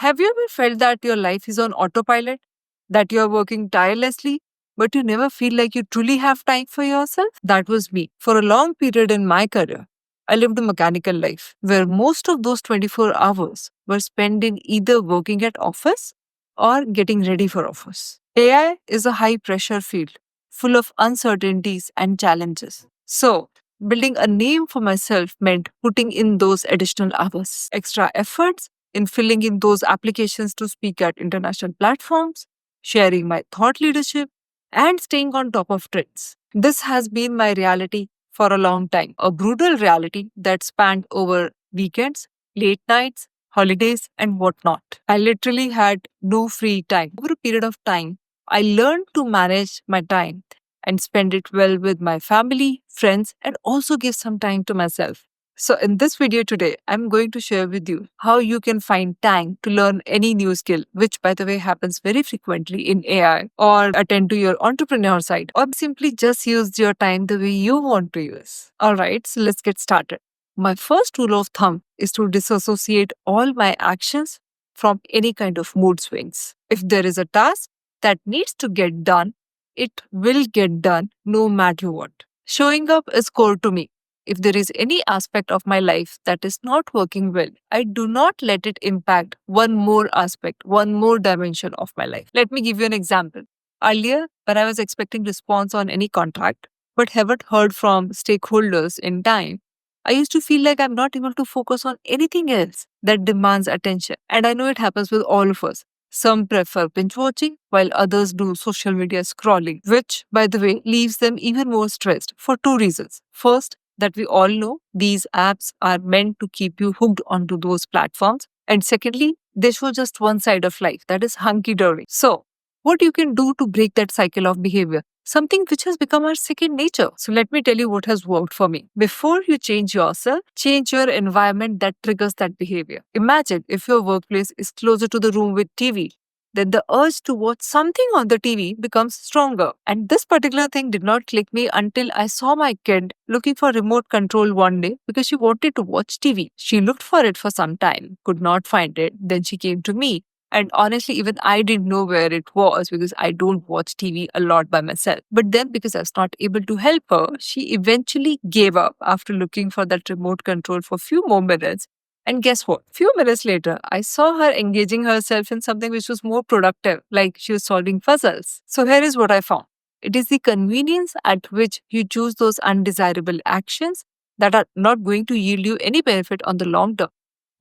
Have you ever felt that your life is on autopilot, that you are working tirelessly, but you never feel like you truly have time for yourself? That was me. For a long period in my career, I lived a mechanical life where most of those 24 hours were spent in either working at office or getting ready for office. AI is a high pressure field full of uncertainties and challenges. So, building a name for myself meant putting in those additional hours, extra efforts in filling in those applications to speak at international platforms, sharing my thought leadership, and staying on top of trends. This has been my reality for a long time, a brutal reality that spanned over weekends, late nights, holidays, and whatnot. I literally had no free time. Over a period of time, I learned to manage my time and spend it well with my family, friends, and also give some time to myself. So, in this video today, I'm going to share with you how you can find time to learn any new skill, which, by the way, happens very frequently in AI, or attend to your entrepreneur side, or simply just use your time the way you want to use. All right, so let's get started. My first rule of thumb is to disassociate all my actions from any kind of mood swings. If there is a task that needs to get done, it will get done no matter what. Showing up is core to me. If there is any aspect of my life that is not working well, I do not let it impact one more aspect, one more dimension of my life. Let me give you an example. Earlier, when I was expecting response on any contract, but haven't heard from stakeholders in time, I used to feel like I'm not able to focus on anything else that demands attention. And I know it happens with all of us. Some prefer binge watching while others do social media scrolling, which, by the way, leaves them even more stressed for two reasons. First, that we all know these apps are meant to keep you hooked onto those platforms. And secondly, they show just one side of life, that is hunky dory. So, what you can do to break that cycle of behavior? Something which has become our second nature. So, let me tell you what has worked for me. Before you change yourself, change your environment that triggers that behavior. Imagine if your workplace is closer to the room with TV, then the urge to watch something on the TV becomes stronger. And this particular thing did not click me until I saw my kid looking for remote control one day because she wanted to watch TV. She looked for it for some time, could not find it. Then she came to me. And honestly, even I didn't know where it was because I don't watch TV a lot by myself. But then, because I was not able to help her, she eventually gave up after looking for that remote control for a few more minutes. And guess what? Few minutes later, I saw her engaging herself in something which was more productive, like she was solving puzzles. So here is what I found. It is the convenience at which you choose those undesirable actions that are not going to yield you any benefit on the long term.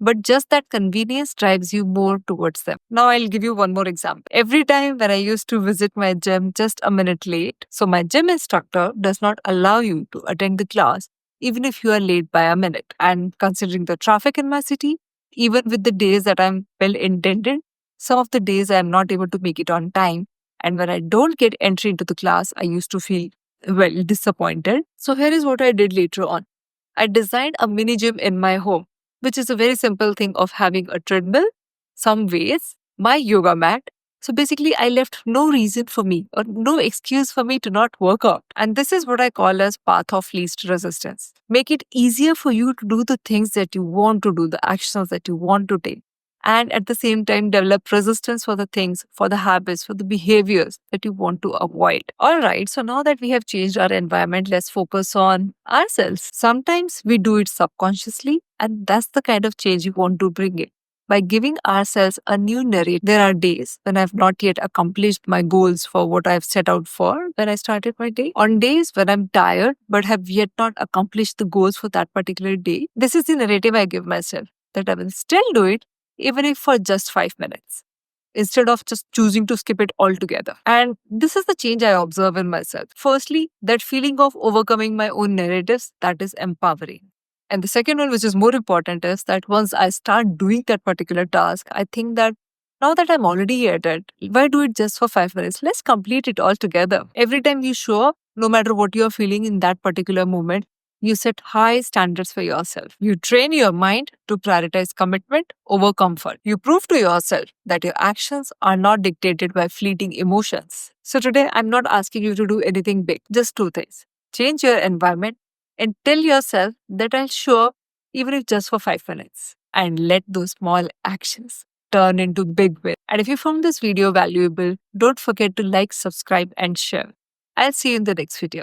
But just that convenience drives you more towards them. Now, I'll give you one more example. Every time when I used to visit my gym just a minute late, so my gym instructor does not allow you to attend the class even if you are late by a minute. And considering the traffic in my city, even with the days that I'm well intended, some of the days I'm not able to make it on time. And when I don't get entry into the class, I used to feel well disappointed. So here is what I did later on. I designed a mini gym in my home, which is a very simple thing of having a treadmill, some weights, my yoga mat. So basically, I left no reason for me or no excuse for me to not work out. And this is what I call as path of least resistance. Make it easier for you to do the things that you want to do, the actions that you want to take. And at the same time, develop resistance for the things, for the habits, for the behaviors that you want to avoid. All right, so now that we have changed our environment, let's focus on ourselves. Sometimes we do it subconsciously, and that's the kind of change you want to bring in. By giving ourselves a new narrative, there are days when I've not yet accomplished my goals for what I've set out for when I started my day. On days when I'm tired but have yet not accomplished the goals for that particular day, this is the narrative I give myself that I will still do it even if for just 5 minutes, instead of just choosing to skip it altogether. And this is the change I observe in myself. Firstly, that feeling of overcoming my own narratives, that is empowering. And the second one, which is more important, is that once I start doing that particular task, I think that now that I'm already at it, why do it just for 5 minutes? Let's complete it all together. Every time you show up, no matter what you're feeling in that particular moment, you set high standards for yourself. You train your mind to prioritize commitment over comfort. You prove to yourself that your actions are not dictated by fleeting emotions. So today, I'm not asking you to do anything big, just two things. Change your environment and tell yourself that I'll show up even if just for 5 minutes. And let those small actions turn into big wins. And if you found this video valuable, don't forget to like, subscribe, and share. I'll see you in the next video.